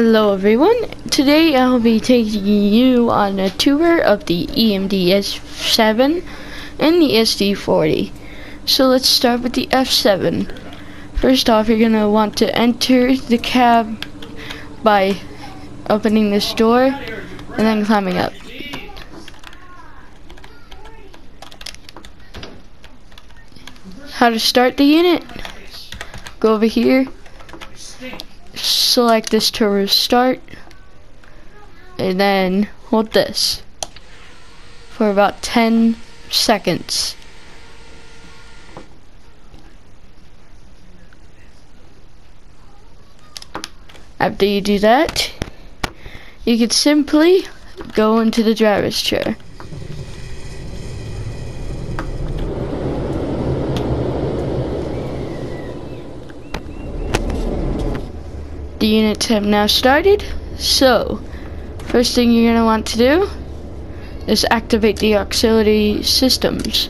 Hello everyone, today I'll be taking you on a tour of the EMD S7 and the SD40. So let's start with the F7. First off, you're going to want to enter the cab by opening this door and then climbing up. How to start the unit? Go over here, select this to restart, and then hold this for about 10 seconds. After you do that, you can simply go into the driver's chair. The units have now started, so first thing you're going to want to do is activate the auxiliary systems,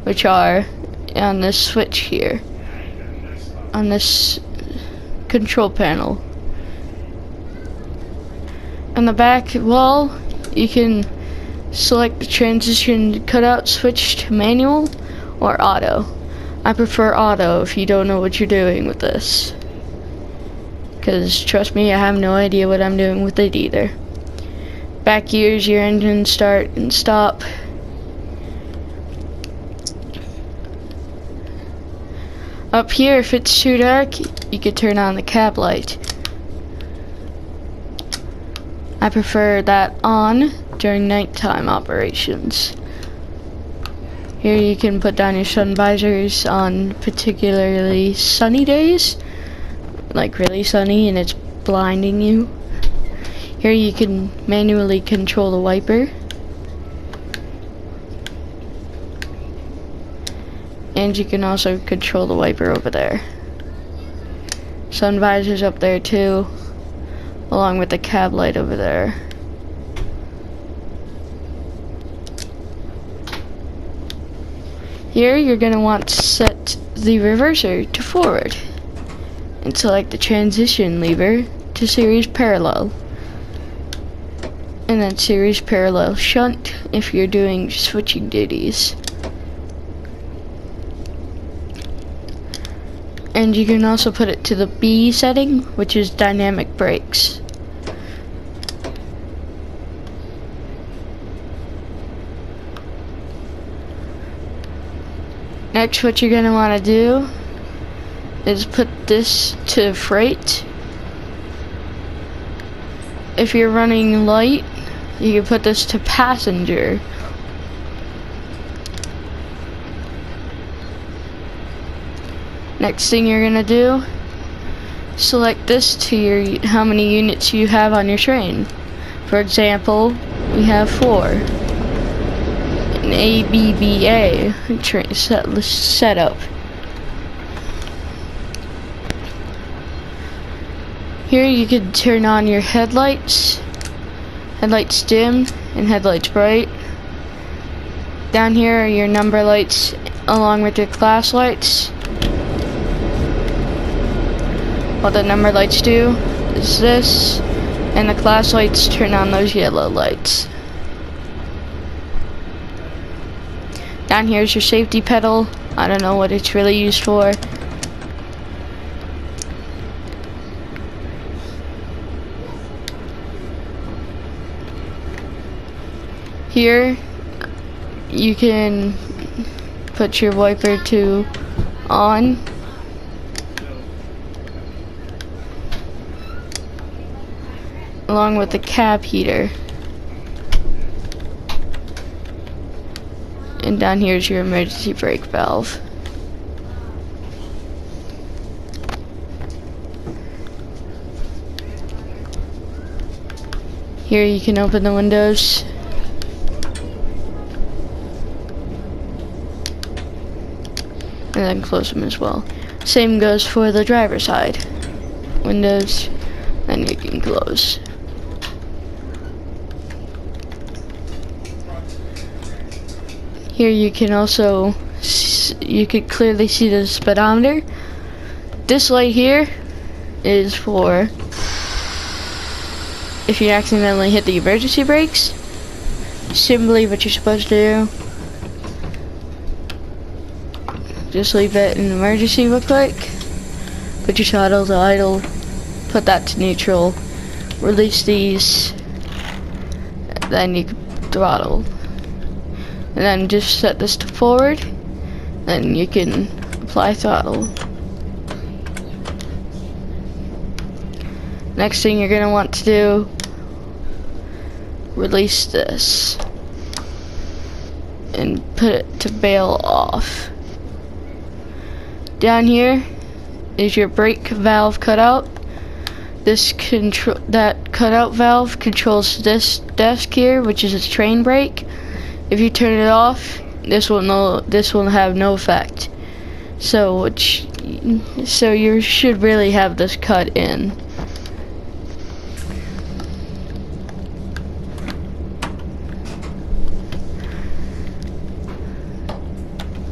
which are on this switch here, on this control panel. On the back wall, you can select the transition cutout switch to manual or auto. I prefer auto if you don't know what you're doing with this, because trust me, I have no idea what I'm doing with it either. Back here is your engine start and stop. Up here, if it's too dark, you could turn on the cab light. I prefer that on during nighttime operations. Here you can put down your sun visors on particularly sunny days, like really sunny and it's blinding you. Here you can manually control the wiper. And you can also control the wiper over there. Sun visors up there too, along with the cab light over there. Here you're going to want to set the reverser to forward and select the transition lever to series parallel, and then series parallel shunt if you're doing switching duties. And you can also put it to the B setting, which is dynamic brakes. Next, what you're going to want to do is put this to freight. If you're running light, you can put this to passenger. Next thing you're going to do, select this to your how many units you have on your train. For example, we have 4. An ABBA train setup. Here you can turn on your headlights dim and headlights bright. Down here are your number lights along with your class lights. What the number lights do is this, and the class lights turn on those yellow lights. Down here is your safety pedal. I don't know what it's really used for. Here you can put your wiper to on. Along with the cab heater. And down here is your emergency brake valve. Here you can open the windows. And then close them as well. Same goes for the driver's side. Windows, then you can close. Here you can also, you can clearly see the speedometer. This light here is for if you accidentally hit the emergency brakes. Simply what you're supposed to do, just leave it in emergency real quick, put your throttle to idle, put that to neutral, release these, then you can throttle, and then just set this to forward, then you can apply throttle. Next thing you're going to want to do, release this and put it to bail off. Down here is your brake valve cutout. That cutout valve controls this desk here, which is a train brake. If you turn it off, this will have no effect. So you should really have this cut in.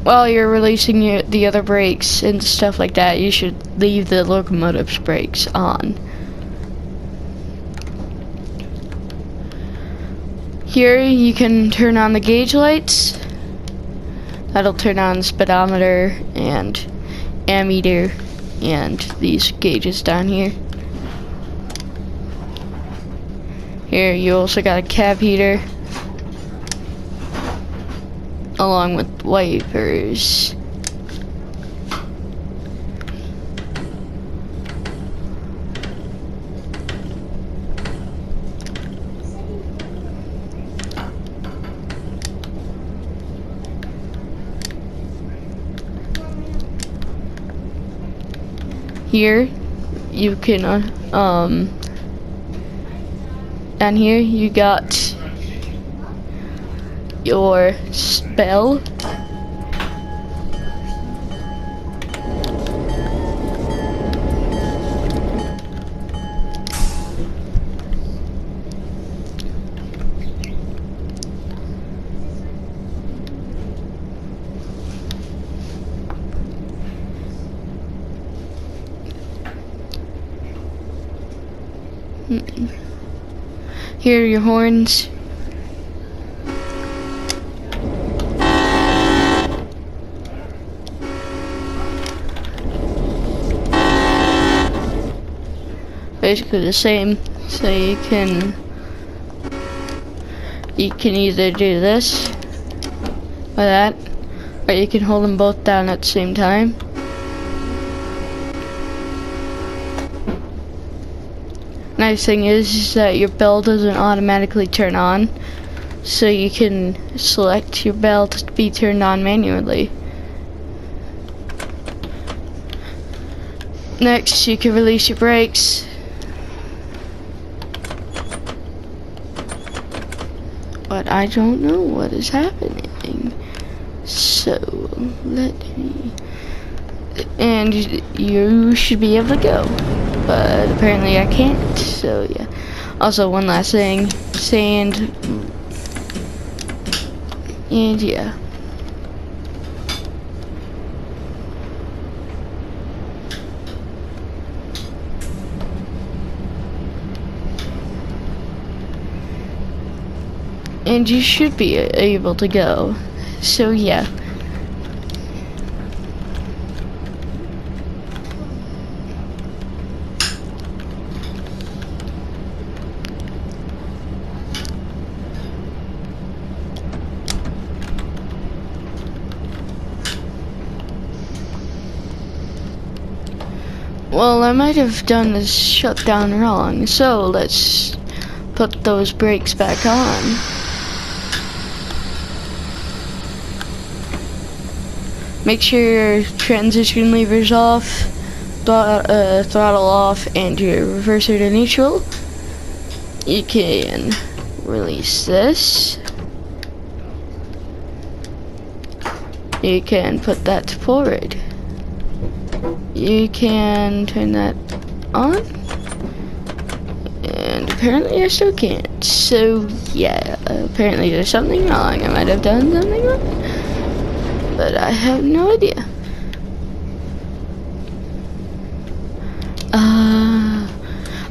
While you're releasing the other brakes and stuff like that, you should leave the locomotive's brakes on. Here you can turn on the gauge lights. That'll turn on the speedometer and ammeter and these gauges down here. Here you also got a cab heater along with wipers. Here you can down here you got your spell. Here are your horns. Basically the same, so you can either do this or that, or you can hold them both down at the same time. Nice thing is that your bell doesn't automatically turn on, so you can select your bell to be turned on manually. Next, you can release your brakes. But I don't know what is happening. So, let me... And you should be able to go. But apparently I can't, so yeah. Also, one last thing. Sand. And yeah. And you should be able to go. So yeah. Well, I might have done this shutdown wrong, so let's put those brakes back on. Make sure your transition lever's off, throttle off, and your reverser to neutral. You can release this. You can put that to forward. You can turn that on, and apparently I still can't. So yeah, apparently there's something wrong. I might have done something wrong, but I have no idea.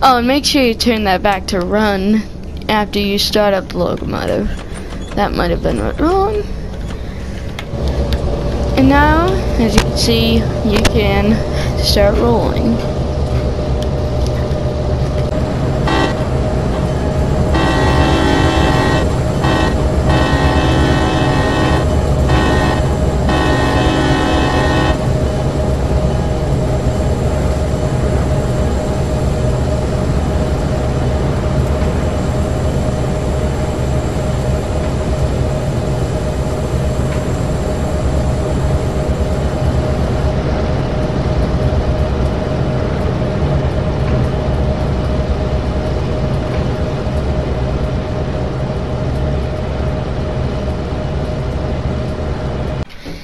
Oh, and make sure you turn that back to run after you start up the locomotive. That might have been wrong. And now, as you can see, you can start rolling.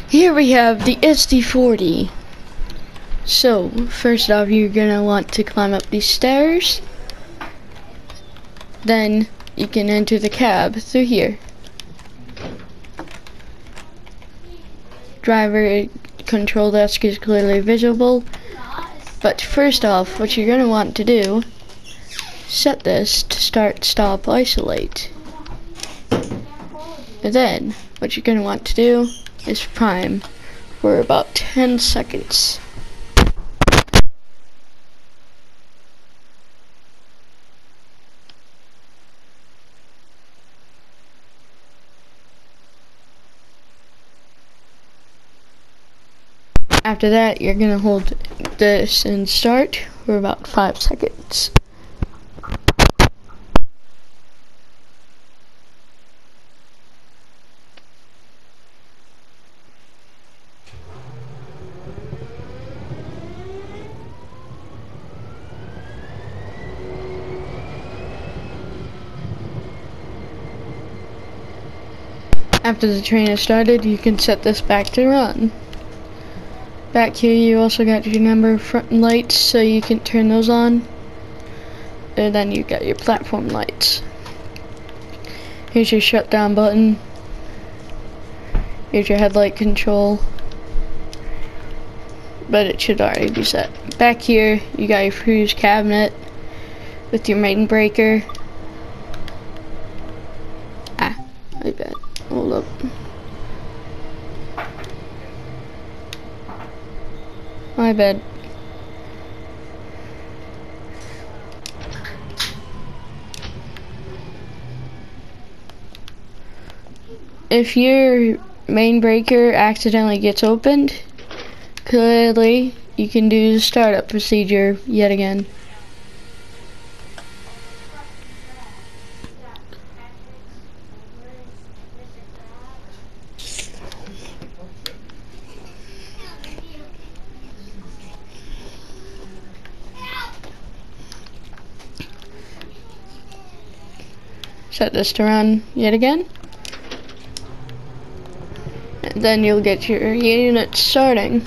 Here we have the SD40. So, first off, you're gonna want to climb up these stairs. Then, you can enter the cab through here. Driver control desk is clearly visible. But first off, what you're gonna want to do, set this to start, stop, isolate. And then, what you're gonna want to do is prime for about 10 seconds. After that, you're gonna hold this and start for about 5 seconds. After the train is started, you can set this back to run. Back here you also got your number front lights, so you can turn those on. And then you got your platform lights. Here's your shutdown button. Here's your headlight control. But it should already be set. Back here you got your cruise cabinet with your main breaker. My bad. Hold up. My bad. If your main breaker accidentally gets opened, clearly you can do the startup procedure yet again. Set this to run yet again. And then you'll get your unit starting.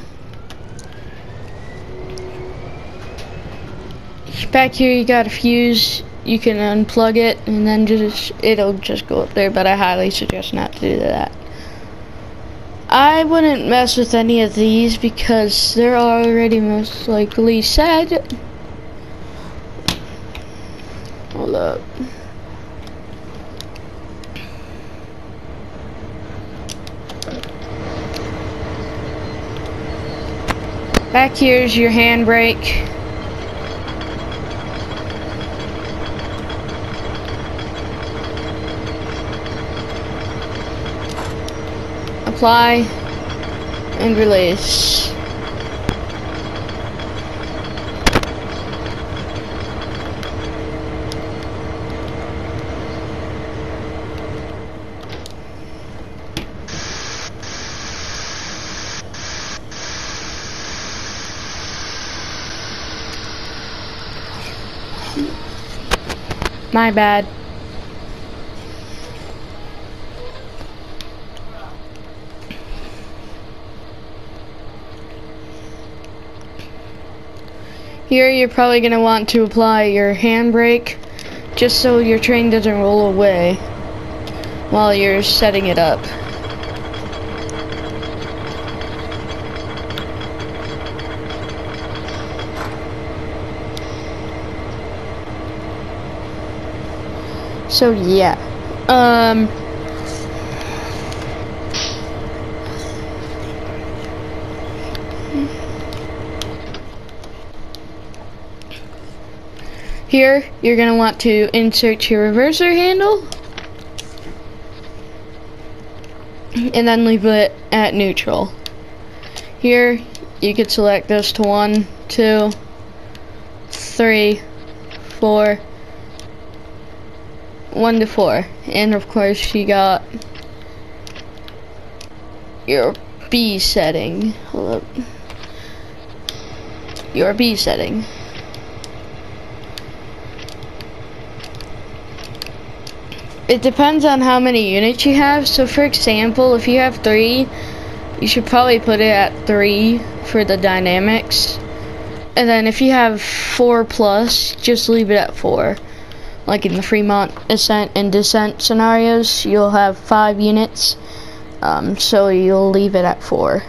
Back here you got a fuse. You can unplug it and then it'll just go up there, but I highly suggest not to do that. I wouldn't mess with any of these because they're already most likely set. Hold up. Back here's your handbrake. Apply and release. My bad. Here you're probably going to want to apply your handbrake just so your train doesn't roll away while you're setting it up. So yeah, here you're gonna want to insert your reverser handle and then leave it at neutral. Here you could select this to 1, 2, 3, 4, 1 to 4, and of course you got your B setting. Hold up. Your B setting. It depends on how many units you have. So for example, if you have 3, you should probably put it at 3 for the dynamics. And then if you have 4 plus, just leave it at 4. Like in the Fremont ascent and descent scenarios, you'll have 5 units. So you'll leave it at 4.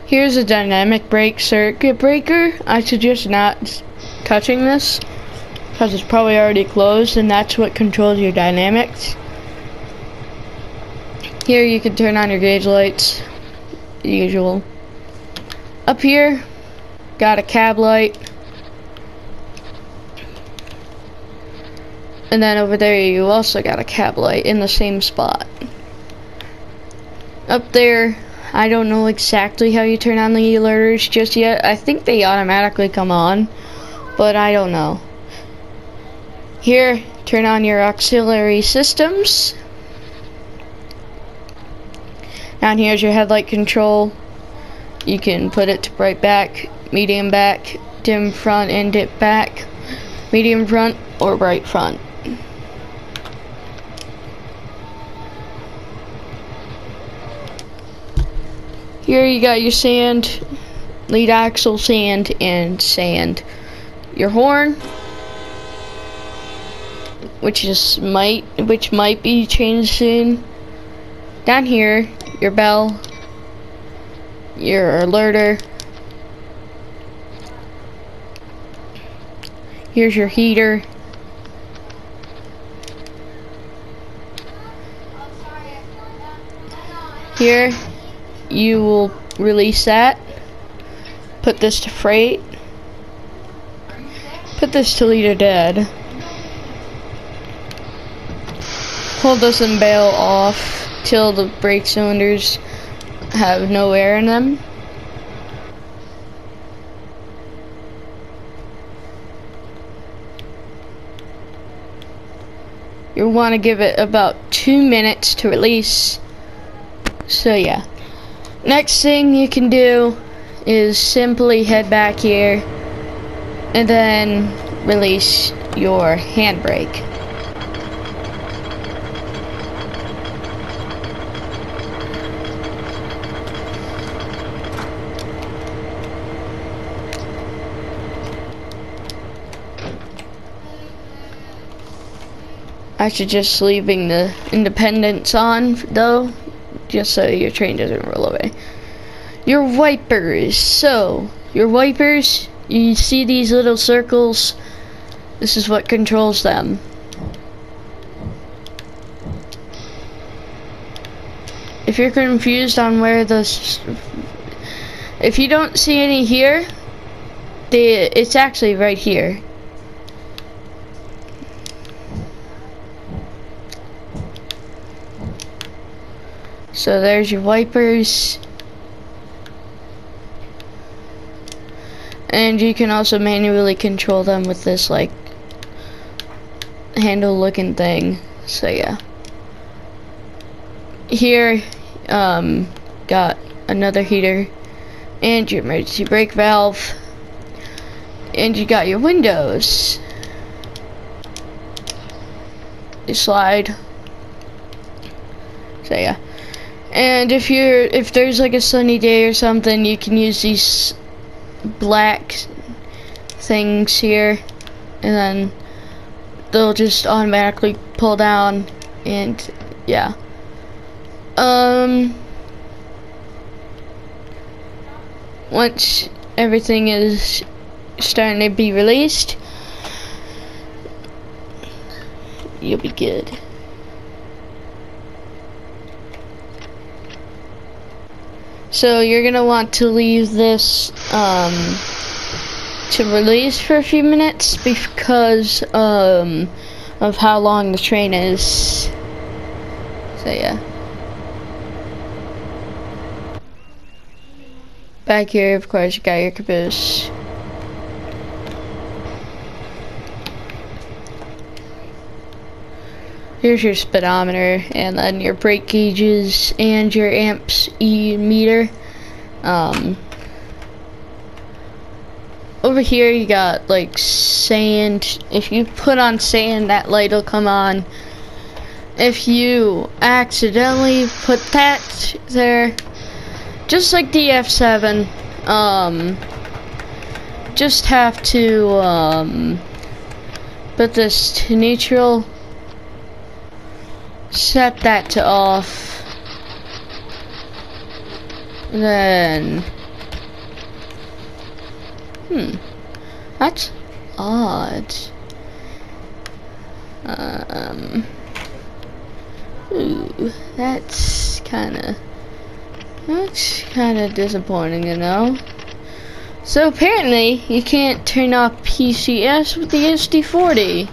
Here's a dynamic brake circuit breaker. I suggest not touching this because it's probably already closed, and that's what controls your dynamics. Here you can turn on your gauge lights, usual. Up here, got a cab light. And then over there you also got a cab light in the same spot. Up there, I don't know exactly how you turn on the alerters just yet. I think they automatically come on, but I don't know. Here, turn on your auxiliary systems. Down here's your headlight control. You can put it to bright back, medium back, dim front and dip back, medium front or bright front. Here you got your sand, lead axle sand, and sand. Your horn, which might be changed soon. Down here, your bell, your alerter. Here's your heater. Here you will release that. Put this to freight. Put this to leader dead. Hold this and bail off till the brake cylinders have no air in them. You'll want to give it about 2 minutes to release. So yeah. Next thing you can do is simply head back here and then release your handbrake. I suggest leaving the independents on though, just so your train doesn't roll away. Your wipers. So, your wipers, you see these little circles? This is what controls them. If you're confused on where if you don't see any here, it's actually right here. So there's your wipers. And you can also manually control them with this like handle looking thing. So yeah. Here got another heater and your emergency brake valve. And you got your windows. You slide. So yeah. And if there's like a sunny day or something, you can use these black things here, and then they'll just automatically pull down, and yeah. Once everything is starting to be released, you'll be good. So you're gonna want to leave this to release for a few minutes because of how long the train is. So yeah. Back here, of course, you got your caboose. Here's your speedometer, and then your brake gauges and your amps E meter. Over here you got like sand. If you put on sand, that light will come on. If you accidentally put that there, just like the F7, just have to put this to neutral, set that to off, then that's odd. Ooh, that's kinda disappointing to know. So apparently you can't turn off PCS with the SD40.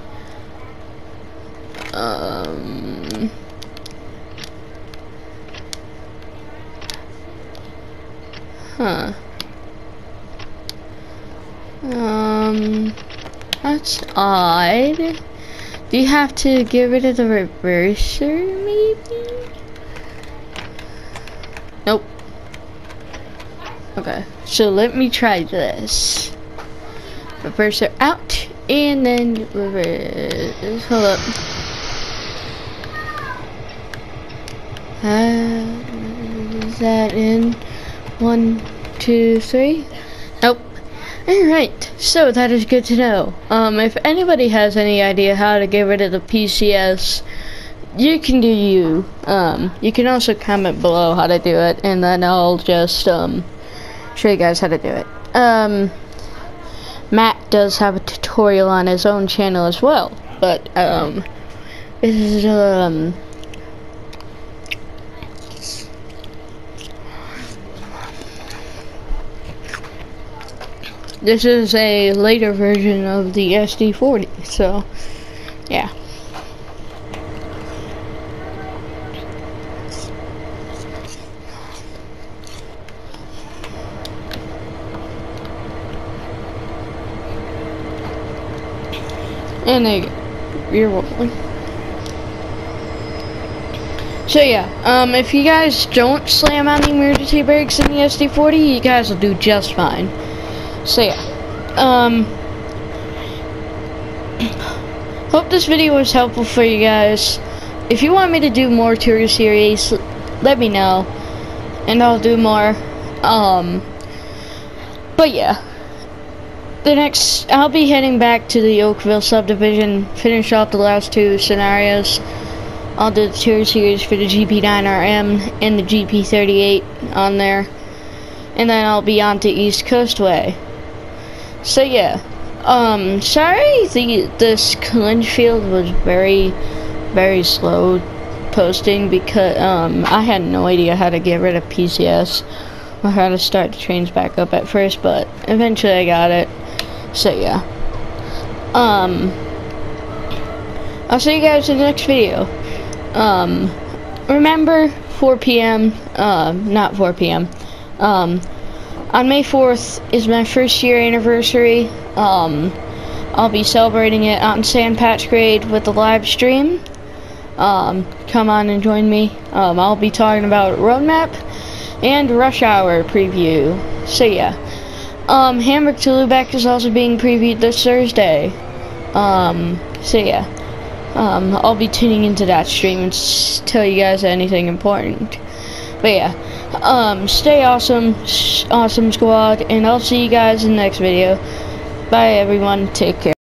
That's odd. Do you have to get rid of the reverser, maybe? Nope. Okay, so let me try this. Reverser out, and then reverse. Hold up. Is that in? 1, 2, 3? Nope. Alright, so that is good to know. If anybody has any idea how to get rid of the PCS, you can do you. You can also comment below how to do it, and then I'll just show you guys how to do it. Matt does have a tutorial on his own channel as well, but this is a later version of the SD40, so yeah. And there you go. You're welcome. So yeah, if you guys don't slam on the emergency brakes in the SD40, you guys will do just fine. So yeah, hope this video was helpful for you guys. If you want me to do more tour series, let me know, and I'll do more. But yeah, I'll be heading back to the Oakville subdivision, finish off the last 2 scenarios. I'll do the tour series for the GP9RM and the GP38 on there, and then I'll be on to East Coast Way. So yeah, sorry this Clinchfield was very, very slow posting because I had no idea how to get rid of PCS or how to start the trains back up at first, but eventually I got it. So yeah, I'll see you guys in the next video. Remember 4 p.m. Not 4 p.m. On May 4th is my 1st year anniversary. I'll be celebrating it on Sand Patch Grade with a live stream. Come on and join me. I'll be talking about roadmap and rush hour preview. So yeah, Hamburg to Lubeck is also being previewed this Thursday. So yeah, I'll be tuning into that stream and tell you guys anything important. But yeah, stay awesome, awesome squad, and I'll see you guys in the next video. Bye everyone, take care.